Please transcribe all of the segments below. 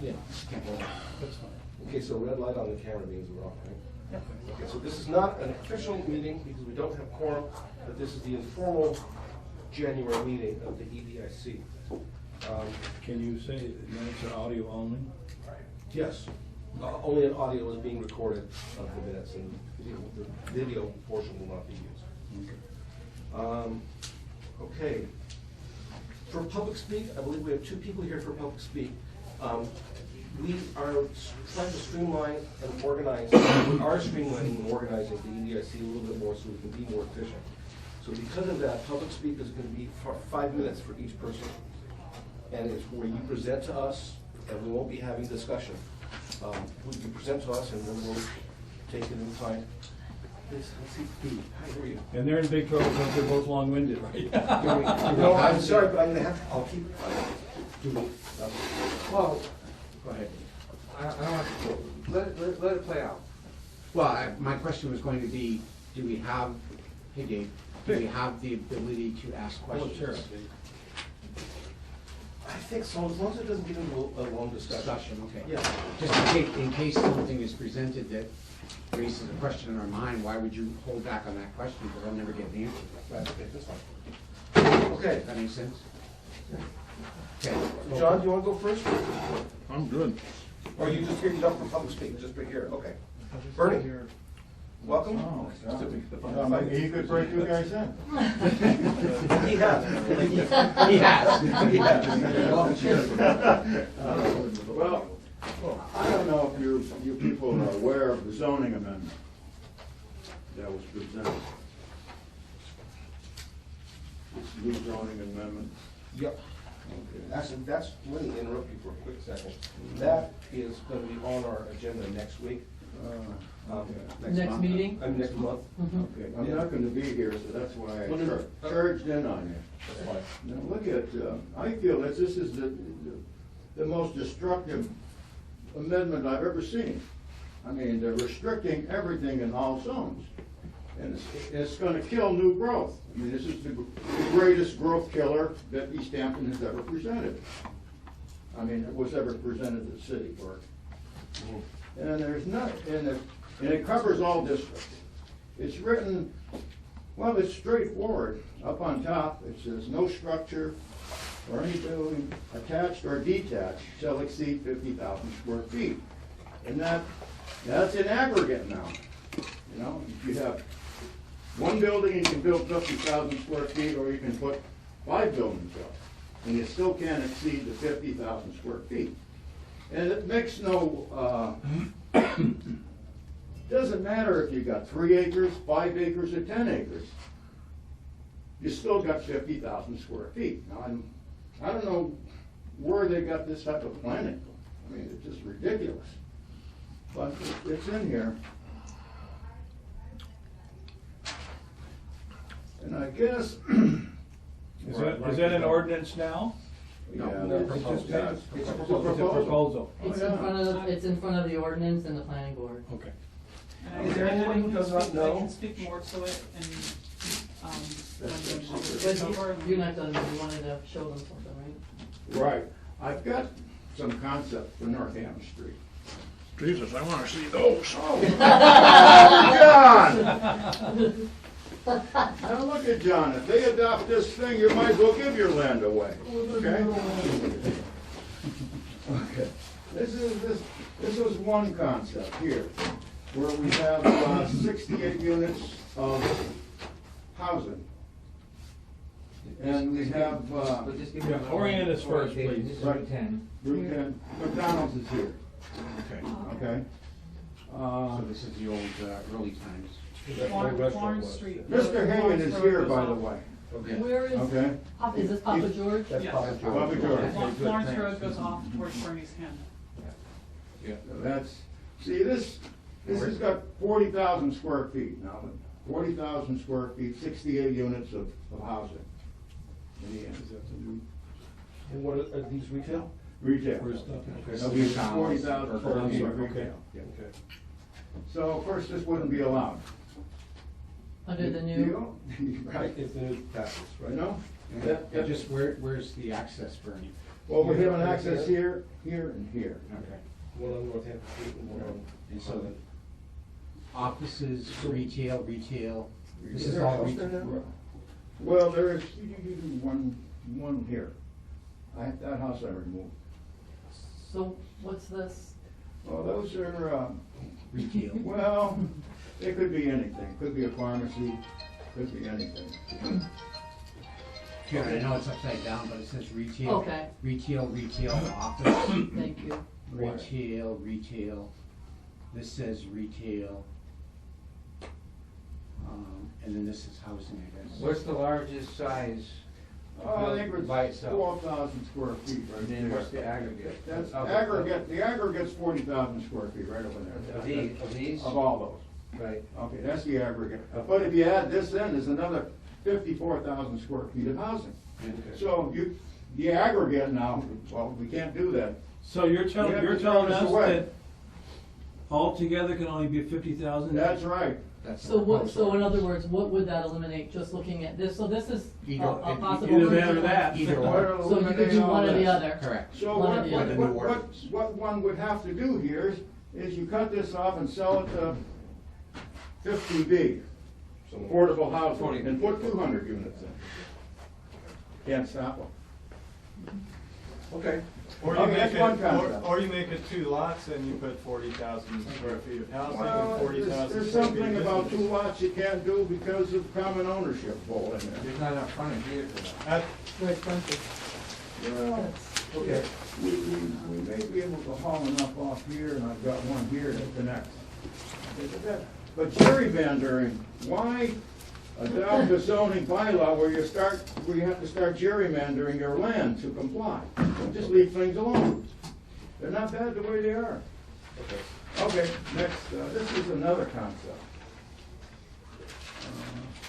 Yeah. Can't hold it. That's fine. Okay, so red light on the camera means we're on, right? Yeah. Okay, so this is not an official meeting because we don't have quorum, but this is the informal January meeting of the EDIC. Can you say minutes are audio only? Yes, only an audio is being recorded of the minutes, and the video portion will not be used. Okay. For public speak, I believe we have 2 people here for public speak. We are trying to streamline and organize, we are streamlining and organizing the EDIC a little bit more so we can be more efficient. So because of that, public speak is going to be for 5 minutes for each person. And it's where you present to us, and we won't be having discussion. You present to us, and then we'll take it in time. Let's see, Pete, how are you? And they're in big trouble because they're both long-winded, right? No, I'm sorry, but I'm going to have to, I'll keep it. Well, Go ahead. I don't want to, let it play out. Well, my question was going to be, do we have, hey Dave, do we have the ability to ask questions? Sure. I think so, as long as it doesn't get into a long discussion. Okay. Yeah. Just in case something is presented that raises a question in our mind, why would you hold back on that question? Because I'll never get an answer. That's okay, that's fine. Okay. Does that make sense? Okay. John, do you want to go first? I'm good. Or you just here, you don't for public speak, just right here, okay. Bernie, welcome. Oh, he could break you guys in. He has. He has. Well, I don't know if you people are aware of the zoning amendment that was presented. This new zoning amendment. Yep. That's, let me interrupt you for a quick second. That is going to be on our agenda next week. Next month. meeting? Next month. Okay, I'm not gonna be here, so that's why I charged in on you. That's fine. Now, look at, I feel that this is the most destructive amendment I've ever seen. I mean, they're restricting everything in all zones. And it's gonna kill new growth. I mean, this is the greatest growth killer that Easthampton has ever presented. I mean, it was ever presented to the city for. And there's not, and it covers all districts. It's written, well, it's straightforward. Up on top, it says, no structure or any building attached or detached shall exceed 50,000 square feet. And that's in aggregate now. You know, if you have one building, you can build 50,000 square feet, or you can put 5 buildings up, and you still can't exceed the 50,000 square feet. And it makes no, doesn't matter if you got 3 acres, 5 acres, or 10 acres. You still got 50,000 square feet. Now, I don't know where they got this type of planning. I mean, it's just ridiculous. But it's in here. And I guess. Is that an ordinance now? No, It's just- It's a proposal. It's in front of the ordinance and the planning board. Okay. And Is there anyone who does not know? I can speak more to it and, But you're not done, you wanted to show them something, right? Right. I've got some concept for Northampton Street. Jesus, I want to see those. John! Now look at John. If they adopt this thing, you might as well give your land away. Okay? Okay. This is one concept here, where we have 68 units of housing. And we have, Orient us first, please. Route 10. McDonald's is here. Okay. Okay? So this is the old, early times. Florence Street. Mr. Hagan is here, by the way. Okay. Where is, Okay? is this Papa George? That's Yes. Papa George. Papa George. Florence Road goes off towards Bernie's Hen. That's, see, this has got 40,000 square feet now. 40,000 square feet, 68 units of housing. In the end. And what are these retail? Retail. Okay. That'll be 40,000 square feet of Okay. retail. Okay. So of course, this wouldn't be allowed. Under the new, Deal? Right, If the new passes, you right? know? And just where's the access, Bernie? Well, we have an access here, here, and here. Okay. One on Northampton Street and one on East Southern. Offices, retail, this Is is there a all house there retail. now? Well, there is one here. That house I removed. So what's this? Well, those are, Retail. well, it could be anything. Could be a pharmacy, could be anything. Here, I know it's upside down, but it says retail. Okay. Retail, office, Thank you. retail. This says retail. And then this is housing, I guess. What's the largest size? I think it's By itself. 12,000 square feet right And then there. what's the aggregate? That's Of- aggregate, the aggregate's 40,000 square feet right over there. Of these? Of all those. Right. Okay, that's the aggregate. But if you add this in, there's another 54,000 square feet of housing. So the aggregate now, well, we can't do that. So you're We telling, have you're to throw telling this us away. that altogether can only be 50,000? That's right. That's So the what, proposal. so in other words, what would that eliminate, just looking at this? So this is a Either- possible. Either that or that. Either What or, So you could do one or the this. other. correct. So One or the other. what one would have to do here is you cut this off and sell it to 50B, affordable housing, and put 200 units in. Can't stop them. Okay. Or you Okay, make that's it, one concept. or you make it 2 lots and you put 40,000 square feet of housing and Well, 40,000 there's square feet something of about 2 business. lots you can't do because of common ownership bull in there. There's not enough frontage either for that. That- Very expensive. Well, Okay. we may be able to haul enough off here, and I've got one here that connects. But gerrymandering, why adopt a zoning bylaw where you have to start gerrymandering your land to comply? Just leave things alone. They're not bad the way they are. Okay. Okay, next, this is another concept.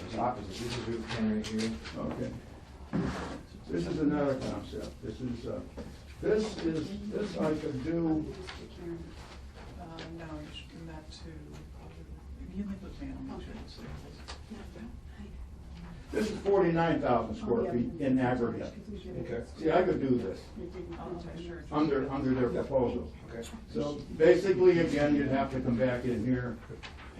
There's opposite, this is Route 10 right here. Okay. This is another concept. This I could do, No, you should give that to, you can leave it with me, I'll make sure it's there. this is 49,000 square feet in aggregate. Okay. See, I could do this I'll take sure. under their proposal. Okay. So basically, again, you'd have to come back in here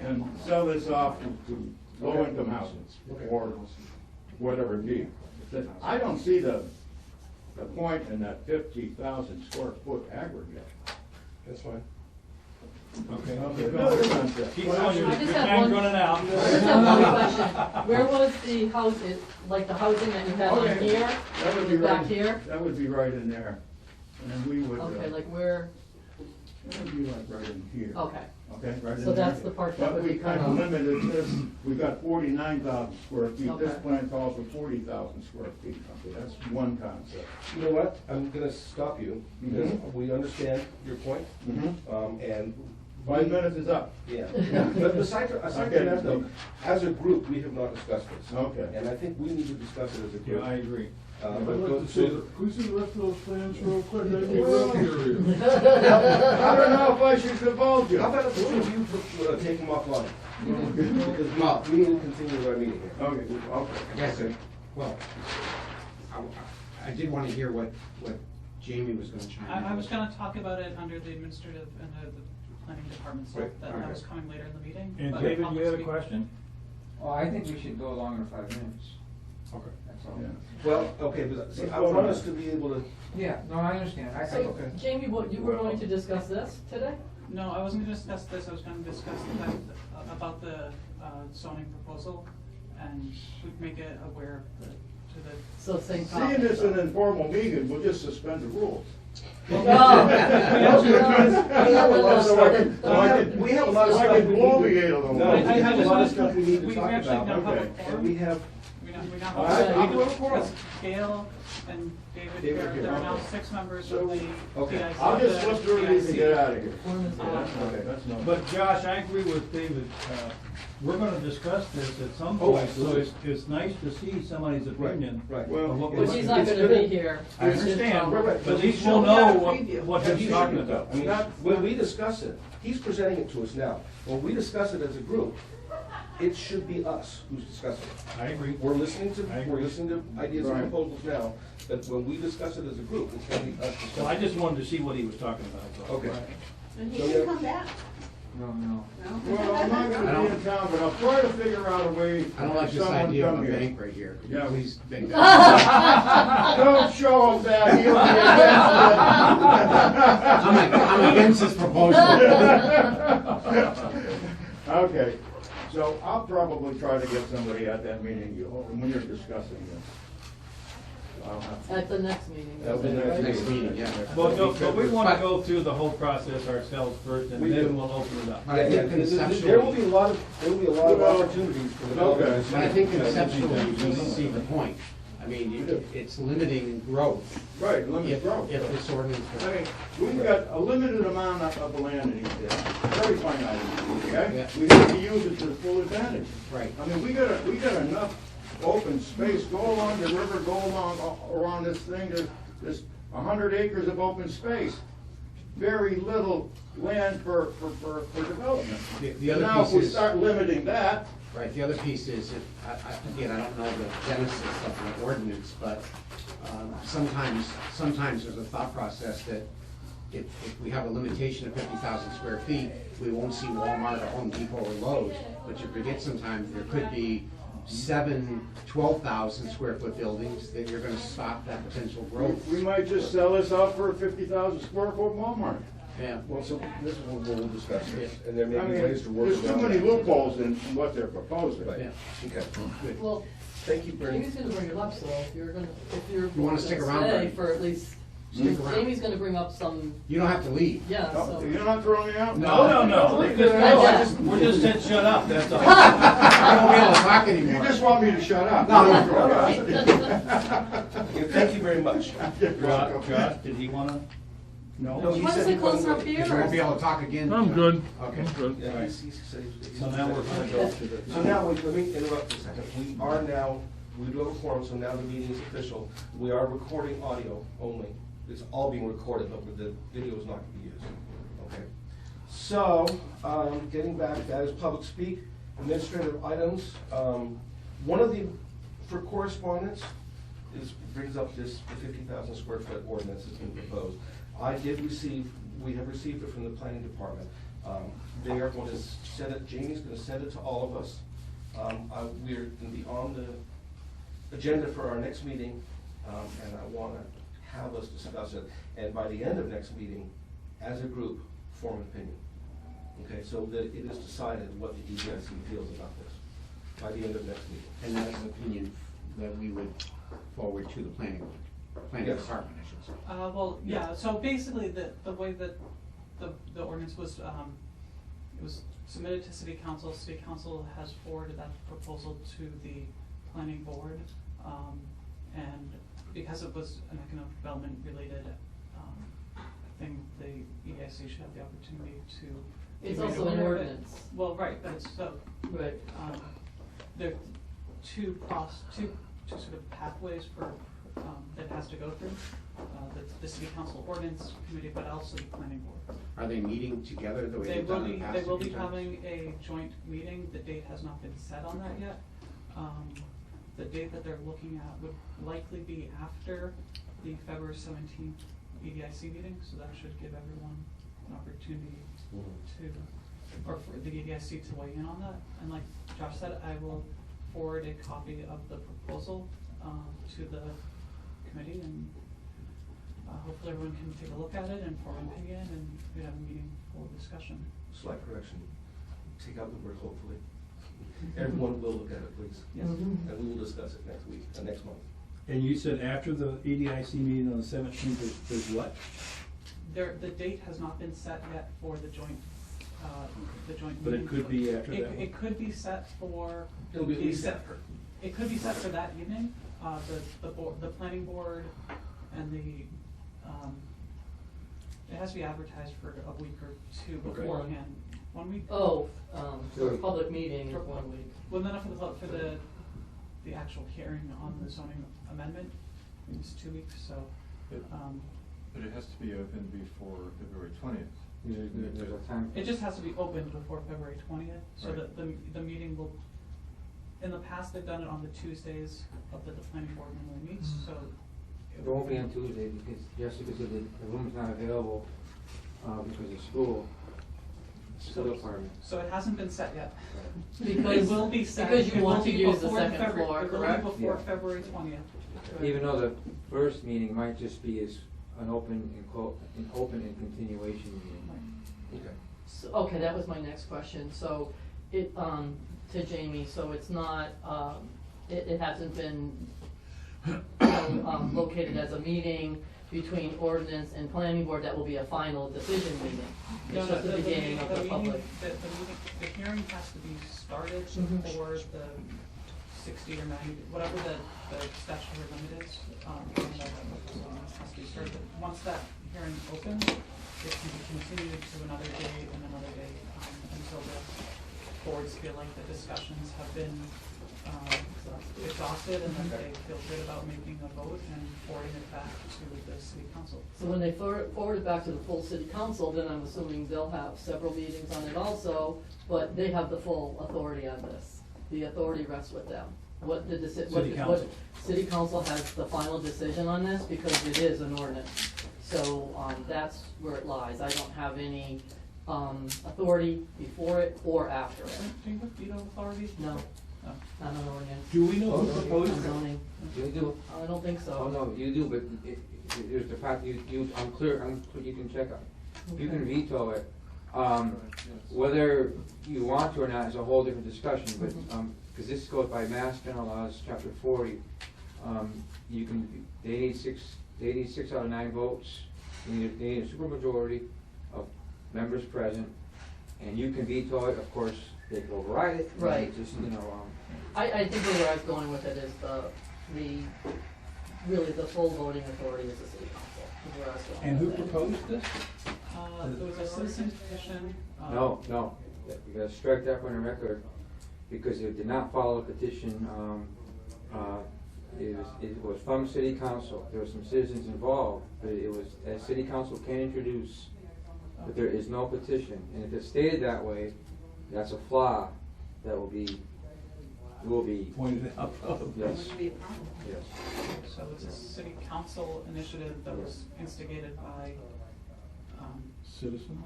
and sell this off to low-income houses or whatever it be. I don't see the point in that 50,000 square foot aggregate. That's fine. Okay. Okay, another concept. Keep going, your I just your have time's one- running out. I just have one question. Where was the house, like the housing that you had on Okay. here? That would be Back right, here? that would be right in there. And we would, Okay, like where, that would be like right in here. okay. Okay, right in there. So that's the part that But would we be kind cut of off. limited this, we got 49,000 square feet. This Okay. plan calls for 40,000 square feet. Okay, that's one concept. You know what? I'm gonna stop you because we understand your point. And 5 minutes is up. yeah. But aside from Okay. that though, as a group, we have not discussed this. Okay. And I think we need to discuss it as a Yeah, group. I agree. But I'd go- like to see, so- can we see the rest of those plans real quick? I'd be real curious. I don't know if I should divulge you. How about if one of you take them offline? Because we need to continue our meeting here. Okay, okay. I guess, well, I did want to hear what Jamie was gonna chime in. I was gonna talk about it under the administrative and the planning department stuff, Right, that alright. was coming later in the meeting. And but David, you public had a speak- question? Well, I think we should go longer than 5 minutes. Okay. That's all. Yeah. Well, okay, but see, I want us to be able to, Yeah, no, I understand. So, okay. Jamie, what, you were going to discuss this today? No, I wasn't gonna discuss this, I was gonna discuss about the zoning proposal, and we'd make it aware of to the. So same Seeing topic. this an informal meeting, we'll just suspend the rules. No. We have a lot of stuff, we have a lot of So I stuff can we need bloviate a little No, more. we have a lot of stuff we need to We talk actually about. now have a Okay. And forum. we have, We now All right, have I'll a go for it. because Gail and David, David there here, are now okay. 6 members So, of the okay. PIC. I'll just slip through these and get out of here. Forum is Yeah, on. that's okay, that's no. But Josh, I agree with David. We're gonna discuss this at some Oh, point, so absolutely. it's nice to see somebody's opinion. right. Well, of what But we're- she's not gonna be here. I understand, Right, right. but at least So we'll we know have a what, preview. what Yeah, he's you talking should. about. I mean, when we discuss it, he's presenting it to us now. When we discuss it as a group, it should be us who's discussing it. I agree. We're listening I agree. to ideas and Right. proposals now, but when we discuss it as a group, it's gonna be us discussing. Well, I just wanted to see what he was talking about. so. Okay. And he So, can yeah. come back, No. no? Well, I'm not gonna be in town, but I'll try to figure out a way I don't like to this someone idea of come a here. bank right here. Could you Yeah. please make that? Don't show him that, he'll be against it. I'm against this proposal. Okay, so I'll probably try to get somebody at that meeting, when you're discussing this. I'll have to- At the next meeting. That'll be right? Next meeting, yeah. But we wanna go through the whole process ourselves first, and We do. then we'll open it up. But I think There will conceptually, be a lot of opportunities for development. Okay. but I think conceptually, we see the point. I mean, it's limiting growth Right, limit if growth. this ordinance I was. mean, we've got a limited amount of land in East very finite, okay? Yeah. We have to use it to the full advantage. Right. I mean, we got enough open space, go along the river, go along, around this thing, there's 100 acres of open space. Very little land for development. The other Now, if piece we is- start limiting that, Right, the other piece is, again, I don't know the genesis of the ordinance, but sometimes there's a thought process that if we have a limitation of 50,000 square feet, we won't see Walmart or Home Depot or Lowe's. But you forget sometimes there could be 12,000 square foot buildings that you're gonna stop that potential growth. we might just sell this out for a 50,000 square foot Walmart. Yeah. Well, so this is what we'll discuss this, and there may I be mean, ways to work there's too around many that. loopholes in what they're proposing. Right, Yeah. okay. Good. Well, Thank you, Bernie. Jamie's gonna bring it up, so if you're You wanna gonna stick stay around, Bernie? for at least, Stick around. Jamie's gonna bring up some, You don't have to leave. yeah, No, so. you're not throwing me out? No. We're just said shut up, that's all. I won't be able to talk You anymore. just want me to shut up? No, no. Okay, thank you very much. Josh, did he wanna? No, No? he Want to said he sit closer wasn't up gonna- here? Because you won't be able to talk again. I'm good. Okay. I'm good. Yeah, he said he- So now we're gonna go to the. So now, wait, let me interrupt for a second. We do have a quorum, so now the meeting is official. We are recording audio only. It's all being recorded, but the video is not gonna be used. Okay. So, getting back, that is public speak, administrative items. One of the, for correspondence, brings up the 50,000 square foot ordinance that's been proposed. We have received it from the planning department. They are going to send it, Jamie's gonna send it to all of us. We're gonna be on the agenda for our next meeting, and I wanna have us discuss it. And by the end of next meeting, as a group, form an opinion. Okay, so that it is decided what the EDIC feels about this by the end of next meeting. And that is an opinion that we would forward to the planning Yes. department, I should say. Well, yeah, so basically, the way that the ordinance was, it was submitted to city council. City council has forwarded that proposal to the planning board. And because it was an economic development related, thing, the EDIC should have the opportunity to. It's read also an over it. ordinance. Well, right, but it's, so, Right. there are two sort of pathways for, that has to go through. The city council ordinance committee, but also the planning board. Are they meeting together the way They they've will done in be, the past? they will a few be times? having a joint meeting. The date has not been set on that yet. The date that they're looking at would likely be after the February 17th EDIC meeting, so that should give everyone an opportunity to, or for the EDIC to weigh in on that. And like Josh said, I will forward a copy of the proposal to the committee, and hopefully everyone can take a look at it and form an opinion, and we have a meeting for discussion. Slight correction, take out the word hopefully. Everyone will look at it, please. Yes. Mhm. And we will discuss it next week, next month. And you said after the EDIC meeting on the 17th, there's what? The date has not been set yet for the joint meeting. But it could be after that one? It could be set for. It'll be at the least set- after. It could be set for that evening. The planning board and the, it has to be advertised for a week or two Okay. beforehand. 1 week? Oh, for a public meeting is 1 week. Well, no, for the actual hearing on the zoning amendment, it's 2 weeks, so, But it has to be open before February 20th. There's a time. It just has to be opened before February 20th, so Right. that the meeting will, in the past, they've done it on the Tuesdays of the planning board normally meets, so. It won't be on Tuesday because, just because of the room's not available, because of school department. So it hasn't been set yet. Because, It will be set. because It you will want to be use the before second February- floor, It will correct? be before Yeah. February 20th. Even though the first meeting might just be as an open and continuation meeting. Okay. So, okay, that was my next question, so it, to Jamie, so it's not, it hasn't been, located as a meeting between ordinance and planning board that will be a final decision meeting. It's just the beginning of the meeting- public. The hearing has to be started Mhm. for the 60 or 90, whatever the statutory limit is, has to be started. Once that hearing opens, it can be continued to another date and another date, until the boards feel like the discussions have been, exhausted and then they feel good about making a vote and forwarding it back to the city council. So when they forward it back to the full city council, then I'm assuming they'll have several meetings on it also, but they have the full authority on this. The authority rests with them. What the City council. City council has the final decision on this because it is an ordinance. So, that's where it lies. I don't have any, authority before it or after it. Do you have veto authority? No, No. not an ordinance. Do we know who On proposed it? zoning. You do? I don't think so. Oh, no, you do, but there's the fact, I'm clear, you can check on. You can Okay. veto it. Whether you want to or not is a whole different discussion, but, because this goes by Mass General Laws, Chapter 40. You can, they need six out of 9 votes. They need a supermajority of members present, and you can veto it, of course, they can override it. Right. Just, I think where I was going with it is really the full voting authority is the city council, is where I was going. And who with it. proposed this? There was a citizen petition. No, you gotta strike that from the record, because it did not follow the petition. It was from city council, there were some citizens involved, but it was, as city council can introduce, but there is no petition, and if it's stated that way, that's a flaw that will be, Pointed out. yes, Wouldn't be a problem. yes. So it's a city council initiative that was instigated by, Citizen?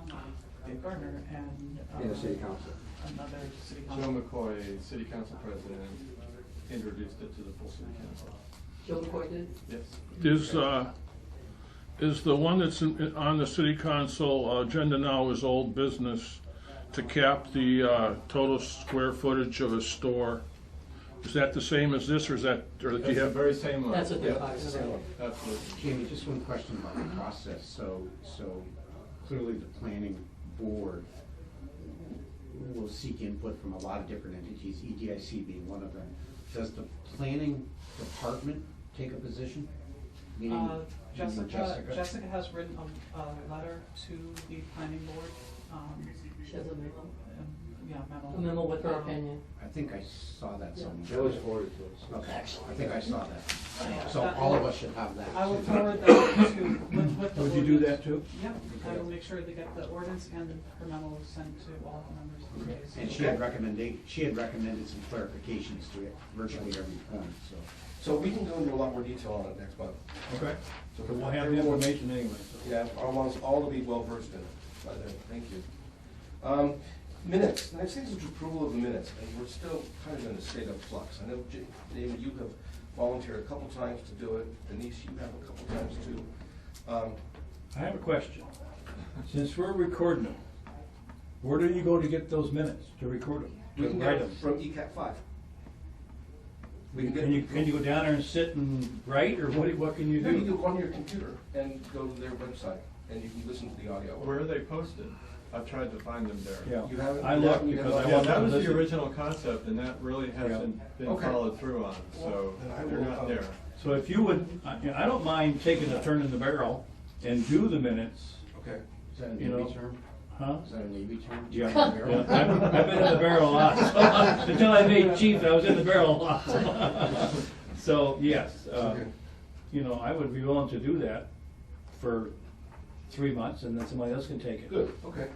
Dave Gardner and. In the city council. Another city Joe council. McCoy, city council president, introduced it to the full city council. Joe McCoy did? Yes. Is the one that's on the city council agenda now is old business to cap the total square footage of a store? Is that the same as this, or is that, or do That's you the have? very same one. That's what they're Yeah, talking it's the same about. one. Absolutely. Jamie, just one question about the process. So clearly the planning board will seek input from a lot of different entities, EDIC being one of them. Does the planning department take a position? Meaning Jessica has written a letter to the planning board, She has a memo. memo. A memo with her opinion. I think I saw that somewhere. That was forwarded to us. Okay, I think I saw that. So That- all of us should have that. I will too. forward that to, with the. Would you do ordinance. that too? Yeah, I will make sure they get the ordinance and her memo sent to all the members of the EDIC. And she had recommended some clarifications to it, virtually every point, so. So we can go into a lot more detail on it next month. Okay. So So we'll have the information anyway. so. Yeah, I want us all to be well versed in it by then, thank you. Minutes, next thing is approval of the minutes, and we're still kind of in a state of flux. I know, David, you have volunteered a couple times to do it, Denise, you have a couple times too. I have a question. Since we're recording them, where do you go to get those minutes, to record them, We to can write get them? it from ECAT 5. We can get Can you go down there and sit and write, or what can you No, you do? do it on your computer and go to their website, and you can listen to the audio. Where are they posted? I've tried to find them there. Yeah, You haven't- I you looked haven't- you because I haven't- Yeah, wanted that to was the listen. original concept, and that really hasn't been Okay. followed through on, so then I they're will, not there. So if you would, I don't mind taking a turn in the barrel and do the minutes, Okay. Is that a You know, Navy term? huh? Is that a Navy term? Yeah, yeah, I've been in the barrel a lot. Until I made chief, I was in the barrel a lot. So, yes, Okay. you know, I would be willing to do that for 3 months, and then somebody else can take it. Good, okay.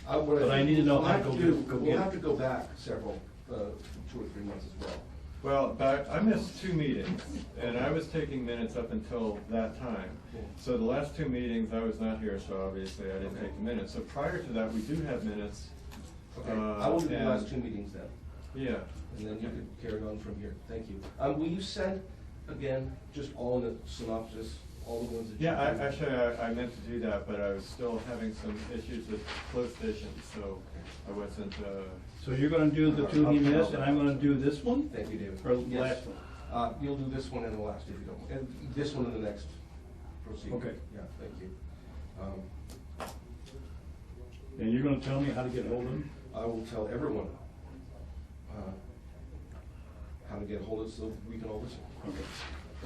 But I need to know We'll how to have go do- get We'll it. have to go back several, 2 or 3 months as well. Well, but I missed 2 meetings, and I was taking minutes up until that time. So the last 2 meetings, I was not here, so obviously I didn't take the minutes. So prior to that, we do have minutes. Okay, I will do the and- last 2 meetings then, Yeah. and then you can carry on from here. Thank you. Will you send, again, just all in the synopsis, all the ones that you... Yeah, I meant to do that, but I was still having some issues with closed sessions, so I wasn't, So you're gonna do the 2 he missed, and I'm gonna do this one? Thank you, David. Or the Yes. last one? You'll do this one and the last if you don't, and this one and the next. Proceed. Okay. Yeah, thank you. And you're gonna tell me how to get hold of him? I will tell everyone how to get a hold of it so we can all listen. Okay.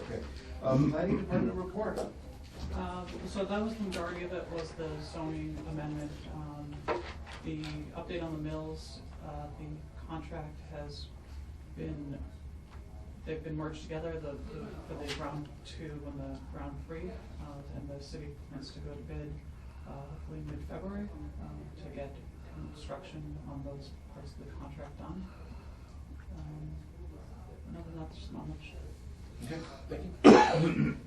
Okay. Planning Department report. So that was the majority of it, was the zoning amendment. The update on the mills, the contract has been, they've been merged together, for the round 2 and the round 3. And the city plans to go to bid, hopefully mid-February, to get construction on those parts of the contract done. Other than that, there's not much. Okay, thank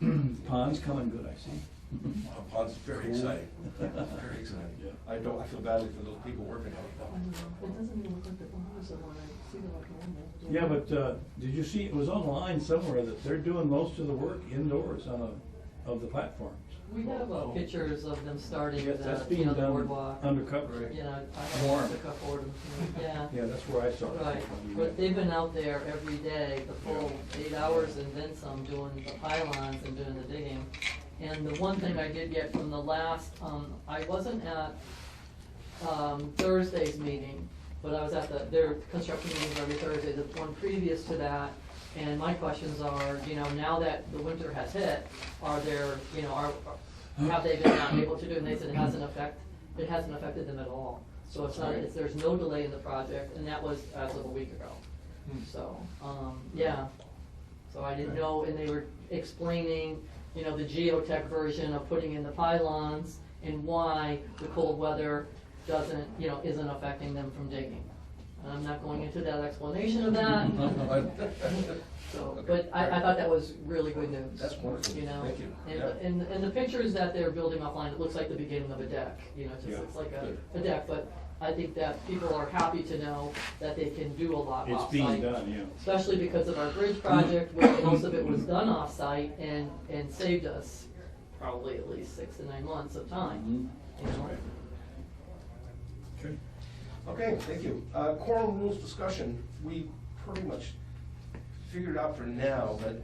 you. Pond's coming good, I see. Pond's very exciting, very exciting. Yeah. I feel badly for those people working on it. It doesn't even look like the bars are when I see them like normal. Yeah, but, did you see, it was online somewhere that they're doing most of the work indoors of the platforms. We have pictures of them starting Yes, that's the, being the done boardwalk. undercover. You know, I Warm. have to cut forward, yeah. Yeah, that's where I saw it. Right, but they've been out there every day, the full 8 hours and then some, doing the pylons and doing the digging. And the one thing I did get from the last, I wasn't at, Thursday's meeting, but I was at their construction meetings every Thursday, the one previous to that. And my questions are, you know, now that the winter has hit, are there, you know, have they been not able to do, and they said it hasn't affected them at all. So it's not, there's no delay in the project, and that was as of a week ago. So, yeah, so I didn't know, and they were explaining, you know, the geotech version of putting in the pylons and why the cold weather doesn't, you know, isn't affecting them from digging. And I'm not going into that explanation of that. So, but I thought that was really good news. That's wonderful. You know, Thank you. and the pictures that they're building offline, it looks like the beginning of a deck, you know, it just looks like a deck, but I think that people are happy to know that they can do a lot It's off-site. being done, yeah. Especially because of our bridge project, where most of it was done off-site and saved us probably at least 6 to 9 months of time, you know. Okay. Okay, thank you. Quorum rules discussion, we pretty much figured out for now, but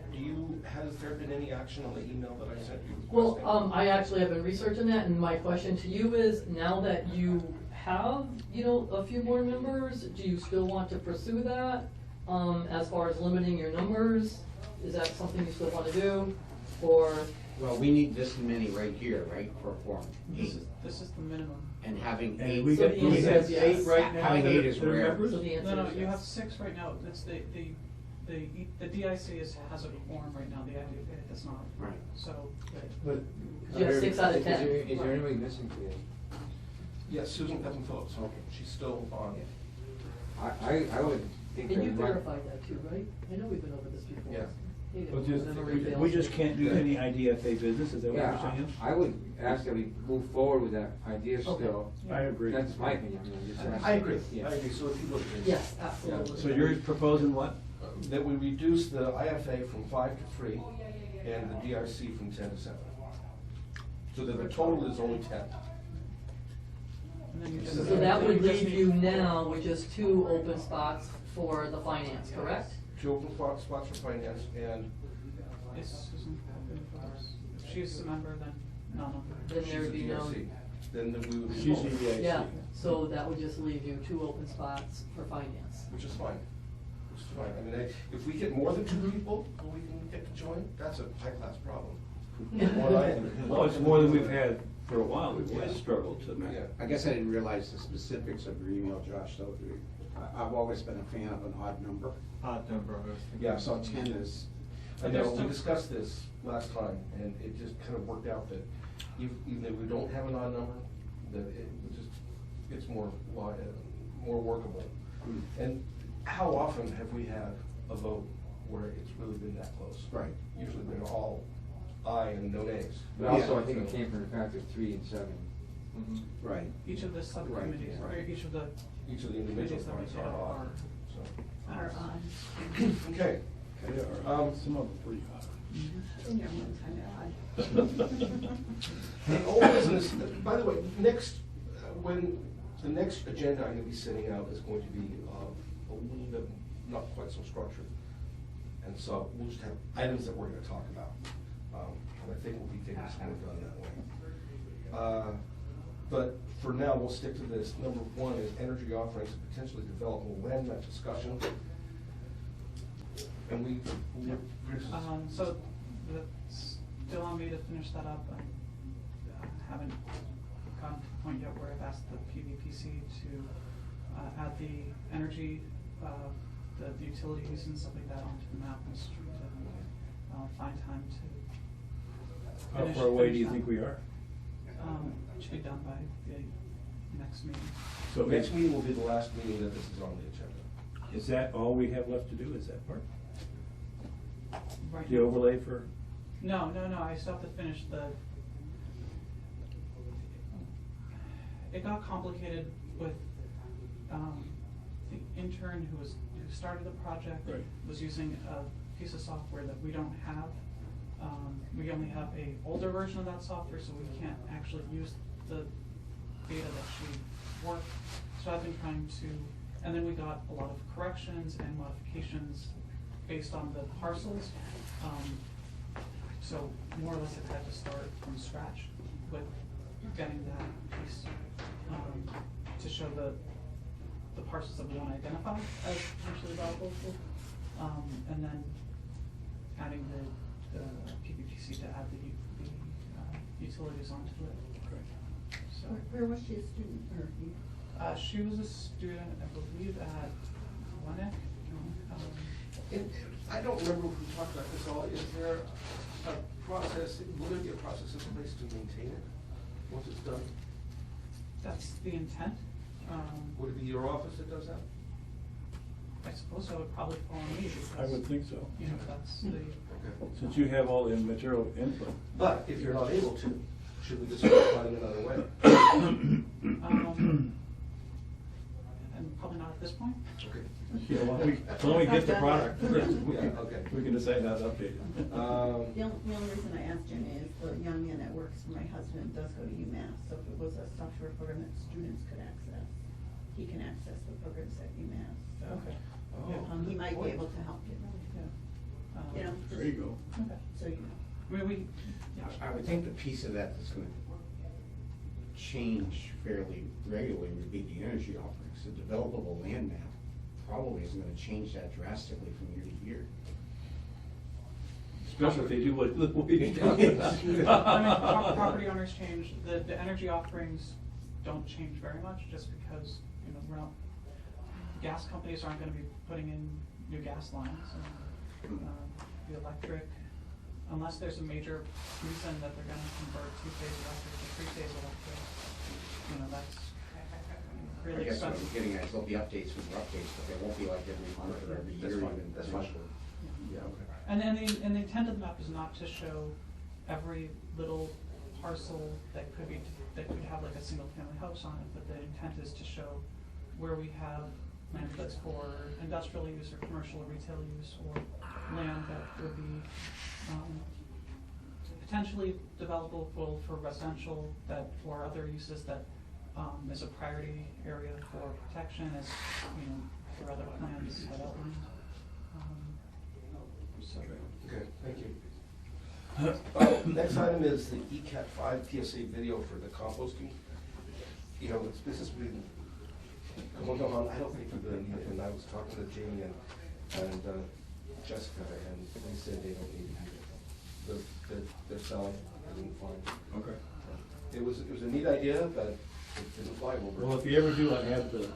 has there been any action on the email that I sent you? Well, I actually have been researching that, and my question to you is, now that you have, you know, a few more members, do you still want to pursue that? As far as limiting your numbers, is that something you still wanna do, or? Well, we need this many right here, right, for a quorum, 8. This is the minimum. And having And 8. we So got, the we answer have is yes. 8 right now. Having 8 is that are rare. members? So the answer No, is you have yes. 6 right now, it's the DIC has a quorum right now, the IDA does not. Right. So, But, You have 6 out of 10. Is there anybody missing today? Yes, Susan Pepin Phillips, Okay. she's still on. I would think. And you that might- verified that too, right? I know we've been over this before. Yeah. He didn't- but just, memory fails we me. just can't do any IDFA business, is that what you're Yeah, saying? I would ask that we move forward with that idea still. I agree. That's my opinion. I mean, just asking. I agree, Yeah. I agree, so if you look at it. Yes, absolutely. So you're proposing what? That we reduce the IFA from 5 to 3 and the DRC from 10 to 7. So that the total is only 10. and then you just. So that would you just leave need- you now with just 2 open spots for the finance, correct? 2 open spots for finance and Is Susan Pepin Phillips, if she's a member, then no. Then she's there a would be no. DRC. Then we would be. She's both, EDIC. Yeah, so that would just leave you 2 open spots for finance. Which is fine. Which is fine. I mean, if we get more than 2 people who we can get to join, that's a high-class problem. More than I am. Well, it's more than we've had for a while, we've always struggled to. Yeah. I guess I didn't realize the specifics of your email, Josh, so I've always been a fan of an odd number. odd number, I was thinking. Yeah, So 10 is, I know, we discussed this last time, and it just kind of worked out that even if we don't have an odd number, that it's more workable. And how often have we had a vote where it's really been that close? Right. Usually they're all aye and no nays. But also, Yeah. I think it came from the fact of 3 and 7. Right. Each of the subcommittees, Right, or each of the Each of the individual committees that we parts had are odd, are. so. Are on. Okay. Some of them pretty hot. And old business, by the way, next, when, the next agenda I'm gonna be sending out is going to be a little bit, not quite so structured. And so we'll just have items that we're gonna talk about. And I think we'll be taking some work on that way. But for now, we'll stick to this. Number 1 is energy offerings and potentially developable land map discussion. And So that's still on me to finish that up. I haven't gotten to the point yet where I've asked the PVPC to add the energy, the utilities and stuff like that onto the map and street. I'll find time to How finish. far away do you that. think we are? It should be done by the next meeting. So next meeting will be the last meeting that this is on the agenda. is that all we have left to do, is that part? Right The now. overlay for, No, I still have to finish it got complicated with, the intern who started the project. Right. Was using a piece of software that we don't have. We only have a older version of that software, so we can't actually use the data that she worked. So I've been trying to, and then we got a lot of corrections and modifications based on the parcels. So more or less it had to start from scratch with getting that piece, to show the parcels that we want to identify as potentially valuable. And then adding the PVPC to add the utilities onto it. So, Where was she a student, or you? she was a student, I believe, at Winnick. I don't remember if we talked about this all. Is there a process, will there be a process in place to maintain it once it's done? That's the intent. Would it be your office that does that? I suppose that would probably fall on me because. I would think so, You know, that's the, Okay. since you have all the material input. But if you're not able to, should we just start finding another way? and probably not at this point. Okay. Yeah, why don't we get the product first? Yeah, okay. We can decide how to update it. The only reason I asked Jenny is the young man that works for my husband does go to UMass, so if it was a software program that students could access, he can access the programs at UMass, so. Okay. He might be able to help you, you know, There you go. Okay. so you know. I mean, I would think the piece of that that's gonna change fairly regularly would be the energy offerings. The developable land map probably isn't gonna change that drastically from year to year. Especially if they do what we do. Property owners change, the energy offerings don't change very much, just because, you know, we're not, gas companies aren't gonna be putting in new gas lines, and, the electric, unless there's a major reason that they're gonna convert two-phase electric to three-phase electric, you know, that's I really guess what I'm expensive. getting at is there'll be updates from your updates, but they won't be like every month or every That's year fine. even. That's fine. Yeah, okay. And the intent of the map is not to show every little parcel that could have like a single family house on it, but the intent is to show where we have land that's for industrial use or commercial or retail use, or land that would be, potentially developable for residential, that for other uses that, is a priority area for protection, as, you know, for other plans have outlined. So, Okay, thank you. Next item is the ECAT 5 PSA video for the composting. You know, this has been going on, I don't think we've been, and I was talking to Jamie and Jessica, and they said they don't need it. They're selling, they didn't find. Okay. It was a neat idea, but it didn't fly over. Well, if you ever do, I have the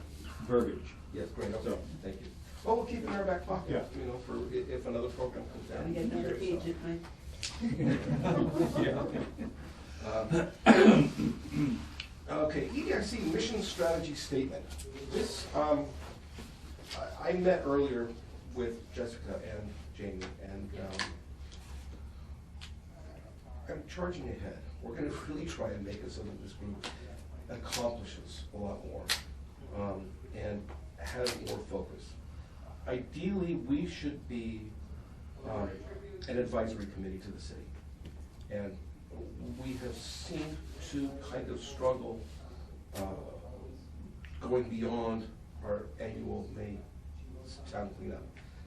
verbiage. Yes, great, okay, So- thank you. Well, we'll keep it in our back pocket, Yeah. you know, for if another program comes down. Gotta get another agent, right? Yeah, okay. Okay, EDIC mission strategy statement. This, I met earlier with Jessica and Jamie, and I'm charging ahead. We're gonna really try and make it so that this group accomplishes a lot more, and has more focus. Ideally, we should be an advisory committee to the city. And we have seemed to kind of struggle going beyond our annual May town cleanup,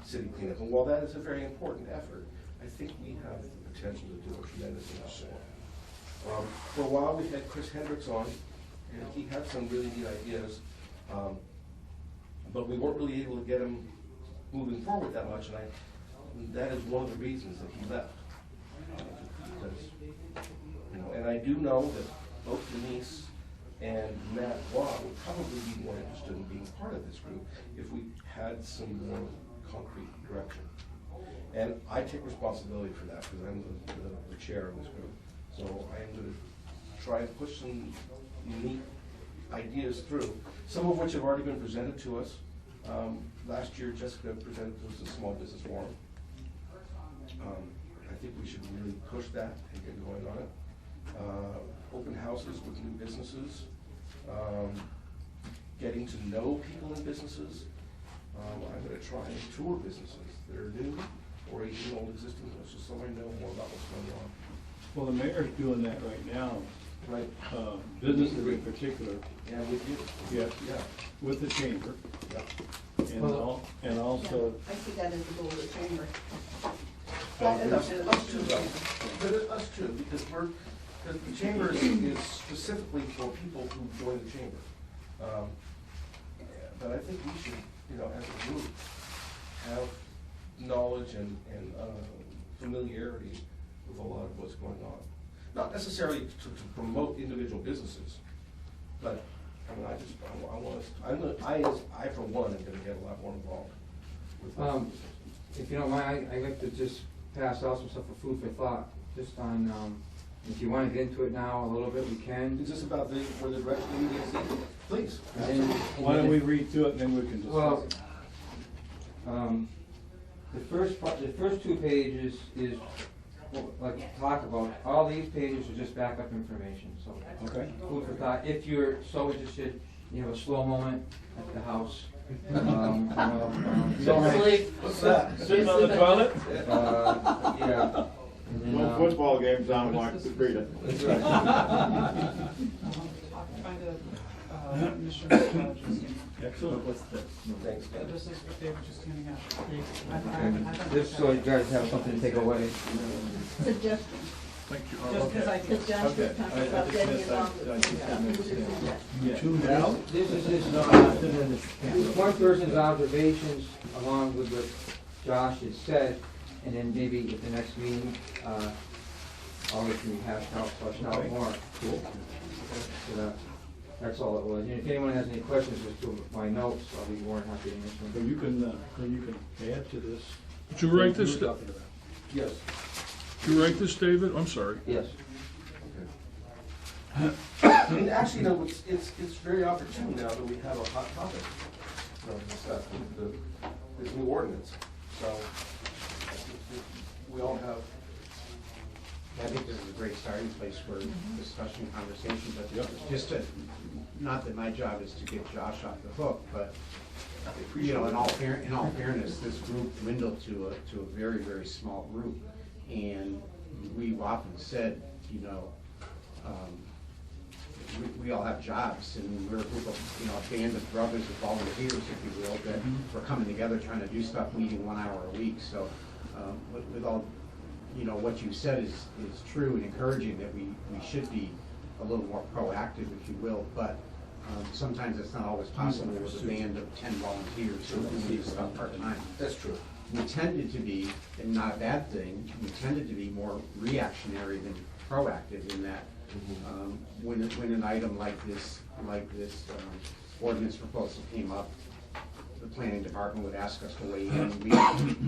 city cleanup. And while that is a very important effort, I think we have the potential to do a tremendous amount more. For a while, we had Chris Hendricks on, and he had some really neat ideas, but we weren't really able to get him moving forward that much, and that is one of the reasons that he left. Because, you know, and I do know that both Denise and Matt Watt would probably be more interested in being part of this group if we had some more concrete direction. And I take responsibility for that because I'm the chair of this group. So I am going to try and push some unique ideas through, some of which have already been presented to us. Last year, Jessica presented to us a small business forum. I think we should really push that and get going on it. Open houses with new businesses, getting to know people in businesses. I'm going to try and tour businesses that are new or even old existing businesses, so I know more about what's going on. Well, the mayor's doing that right now. Right. Businesses in particular. Yeah, with you. Yes. Yeah. With the chamber. Yeah. And also. I see that as the goal of the chamber. And us too, though. But us too, because the chamber is specifically for people who join the chamber. But I think we should, you know, as a group, have knowledge and familiarity with a lot of what's going on. Not necessarily to promote individual businesses, but I mean, I for one am going to get a lot more involved with If you don't mind, I'd like to just pass out some stuff for food for thought, just on, if you want to get into it now a little bit, we can. Is this about where the direction of the EDIC? Please. And then- Why don't we read through it and then we can discuss Well, it? the first 2 pages is, like, talk about, all these pages are just backup information, so. Okay. Food for thought, if you're so interested, you have a slow moment at the house. You don't have- Sleep. What's that? Sitting on the toilet? Yeah. And then, When football games on, like to read it. That's right. Find a mission strategist. Excellent. What's this? Thanks, Dan. This is what David just handing out. I haven't Just so you guys have something to take away. Suggestion, Thank you. Just because I because did. Josh was Okay. talking I about just getting missed- involved with. I just Yeah, missed he was it. suggesting. Yeah. This is one person's observations along with what Josh had said, and then maybe at the next meeting, all we can hash out, flush out Okay. more. Cool. So that's all it was. And if anyone has any questions as to my notes, I'll be more than happy to answer So them. you can add to this. Did you write this, What you were talking about. Yes. did you write this, David? I'm sorry. Yes. And actually, you know, it's very opportune now that we have a hot topic, you know, discuss this new ordinance. So we all have. I think this is a great starting place for discussion, conversation, but just to, not that my job is to get Josh off the hook, but, you know, in all fairness, this group dwindled to a very, very small group. And we've often said, you know, we all have jobs, and we're a group of, you know, a band of brothers and volunteers, if you will, that we're coming together trying to do stuff, meeting 1 hour a week. So with all, you know, what you said is true and encouraging, that we should be a little more proactive, if you will, but sometimes it's not always possible with a band of 10 volunteers who do stuff part-time. That's true. We tended to be, and not a bad thing, we tended to be more reactionary than proactive in that when an item like this ordinance proposal came up, the planning department would ask us to weigh in, we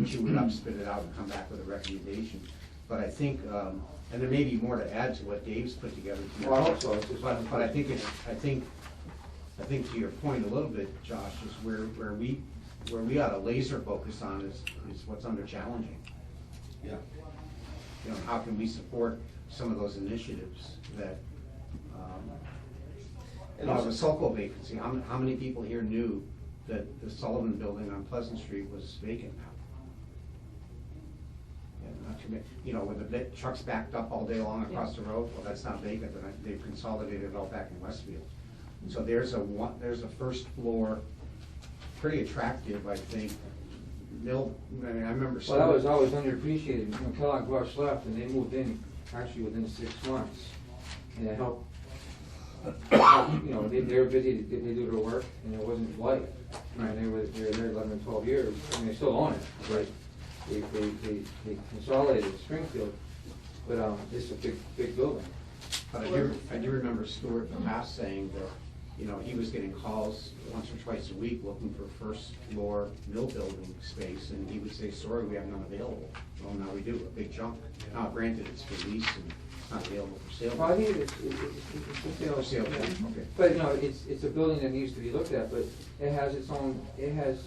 chew it up, spit it out, and come back with a recommendation. But I think, and there may be more to add to what Dave's put together. Well, I hope so. It's just- But I think I think to your point a little bit, Josh, is where we ought to laser focus on is what's under challenging. Yeah. You know, how can we support some of those initiatives that, And the also- Sulco vacancy, how many people here knew that the Sullivan Building on Pleasant Street was vacant now? Yeah, not too many, you know, when the trucks backed up all day long across the road, well, that's not vacant, then they've consolidated it all back in Westfield. So there's a first floor, pretty attractive, I think, I mean, I remember. Well, that was always underappreciated. You know, Kellogg Rush left, and they moved in actually within 6 months. And it helped, you know, they were busy, they do their work, and it wasn't light. Right, they were there 11 or 12 years, and they still own it, but they consolidated in Springfield. But it's a big building. But I do remember Stuart in the past saying that, you know, he was getting calls once or twice a week looking for first floor mill building space, and he would say, sorry, we have none available. Well, now we do, a big chunk. Now granted, it's for lease and it's not available for sale. Well, I think it's for sale. For sale, Yeah. okay. But, you know, it's a building that needs to be looked at, but it has its own, it has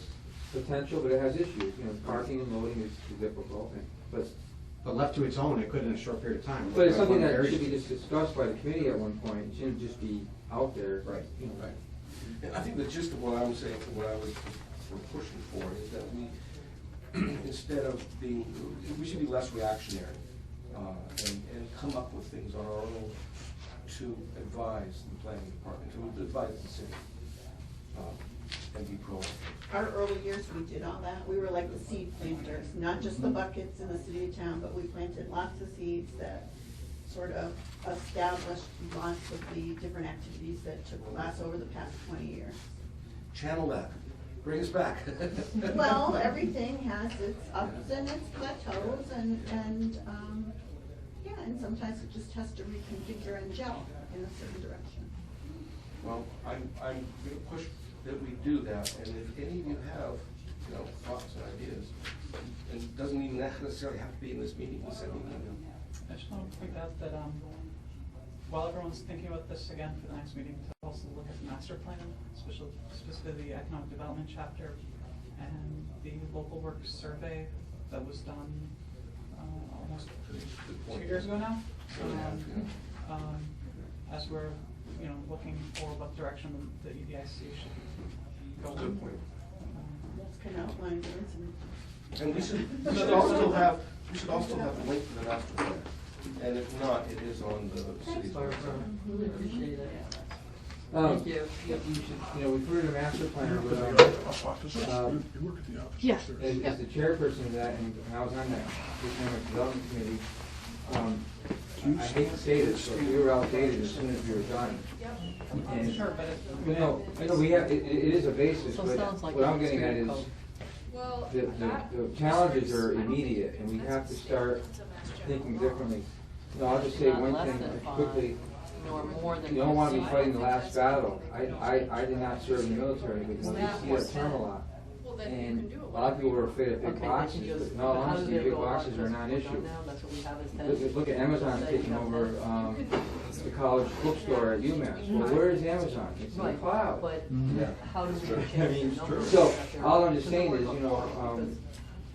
potential, but it has issues. You know, parking and loading is difficult, But left to its own, it could in a short period of time. but it's Like something one that area- should be just discussed by the committee at one point. It shouldn't just be out there. Right, You know. right. And I think the gist of what I was saying, what I was sort of pushing for is that we, instead of being, we should be less reactionary, and come up with things on our own to advise the planning department, to advise the city, and be proactive. Our early years, we did all that. We were like the seed planters, not just the buckets in the city of town, but we planted lots of seeds that sort of established lots of the different activities that took place over the past 20 years. Channel that, bring us back. Well, everything has its ups and its plateaus, and yeah, and sometimes it just has to reconfigure and gel in a certain direction. Well, I'm gonna push that we do that, and if any of you have, you know, thoughts and ideas, and it doesn't even necessarily have to be in this meeting, we'll send me an email. I just want to point out that, while everyone's thinking about this again for the next meeting, to also look at the master plan, specifically the economic development chapter, and the local works survey that was done, almost 2 years ago now. As we're, you know, looking for what direction the EDIC should go in. Good point. That's kind of outlined in some. And we should also have the link to the master plan, and if not, it is on the city's Barbara, website. really appreciate it. Thank you. You should, you know, we've heard a master plan, but, You work at the office. Yeah. as the chairperson of that, and I was on that economic development committee, I hate to say this, but we were outdated as soon as we were done. And, Sure, but you know, we have, it is a basis, So it but sounds like what I'm it's getting at very is, close. the challenges are immediate, and we have to start thinking differently. You know, I'll just say Not one less thing than quickly. Nor more than. You don't want to be 15. fighting the last battle. I did not serve in the military, but when you see our term a lot, and a lot of people were afraid of big Okay, they boxes, can just- but no, how do honestly, they big go about boxes are a this? non-issue. We're done now? That's what we have as 10? Look at Amazon Say taking you have over 10. the college bookstore at UMass. Well, where is Amazon? It's in the Right, cloud. but Yeah. how do we I change mean, the numbers? so, that they're- all I'm because just saying we're is, you know, because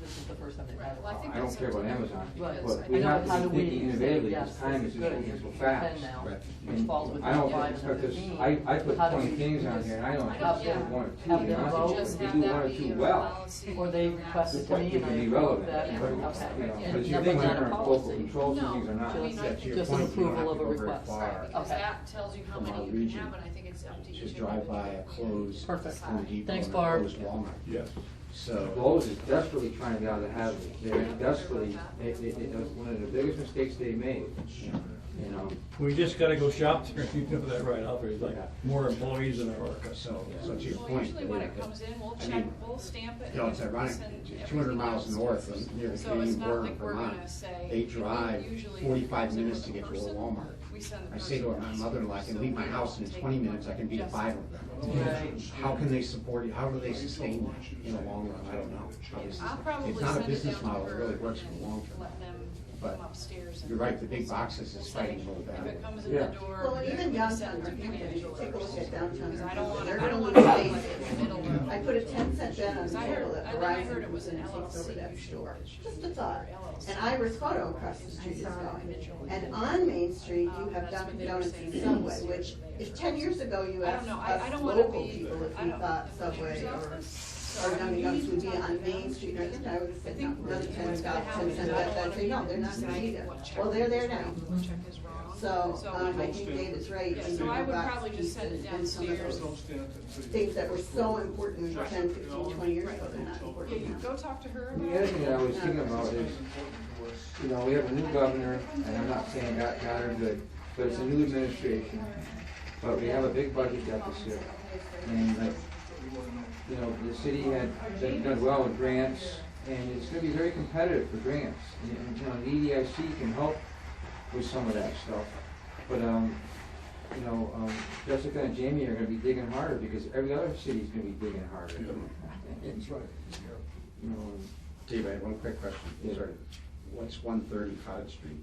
this is the first time they've had it. I don't care about Amazon, Right. but I we know, have but how to do be we thinking say, innovatively, yes, because time this is is just good, moving so it's fast. 10 now, Right. which falls within I don't 5 and expect this, 15. I put How do 20 we things on just here, and I don't have expect them- one or two, have to be them honest vote? with you. If they do one or two well, Or they request it to but me it and can I be approve relevant. that, But, okay. you know, And but you nothing's think not a under local policy. control, some things are not. Yeah, to your Just an point, you don't approval have of to a go very request. far. Because Okay. that tells you how From our many you region. can have, and I think it's up to each Just drive by a closed Perfect. Home Depot Thanks, and a Barb. closed Walmart. Yes. So, Lowe's is desperately trying to get out of the habit. They're desperately, it was one of the biggest mistakes they made, you know. We just gotta go shop there, you know that right, Alfred, like more employees in our work. so to your Well, point. usually when it comes in, we'll I check, mean, we'll stamp it. You know, it's and ironic, send 200 everything miles else. north and near the So Canadian it's not border like in we're Vermont, gonna say, they you know, drive usually 45 if it minutes comes to in get to with a the person, Walmart. we send the I say to person my first. mother-in-law, I can So leave my we house and in take 20 one minutes I can be to just- 5 of them. Right. How can they support you, how do they sustain that in the long run? I don't know. I'll probably It's not a send it business down to model, it her really works for the and long term. let them but come upstairs. and- you're right, the big boxes is fighting a little If battle. it comes in Yeah. the door. Well, and even we downtown send to Northampton, if you take a look at downtown Because I don't Northampton, want, they're I gonna don't want lose to be like spaces. in the middle of. I put a 10-cent bet on the Because I table heard- that I Verizon heard it was comes in an and takes over LLC that usually, store. that should Just be a thought. their LLC. And Iris Photo across the street is going. And on Main Street, you have That's what Dunkin' they were Donuts saying. and Subway, which if 10 years ago you I asked don't know, I us don't wanna local be- people if I we don't- thought the Subway manager's or office. Dunkin' Donuts would be on Main Street, I think I would have said, no, another 10 cent bet, I'd say, no, they're not gonna be there. Well, they're there now. What check is wrong. So, I I think David's right. Yeah, in so the I would box probably just send it pieces and some of downstairs. those things that were so important 10, 15, 20 years ago, they're not Yeah, important you now. go talk to her The about other it. thing that I was thinking about is, you know, we have a new governor, and I'm not saying bad or good, but it's a new administration. But we have a big budget deficit, and like, you know, the city had done well with grants, and it's gonna be very competitive for grants. And, you know, the EDIC can help with some of that stuff. But, you know, Jessica and Jamie are gonna be digging harder because every other city's gonna be digging harder. That's right. You know, Dave, I have one quick question. Yeah. Sorry. What's 130 Cottage Street?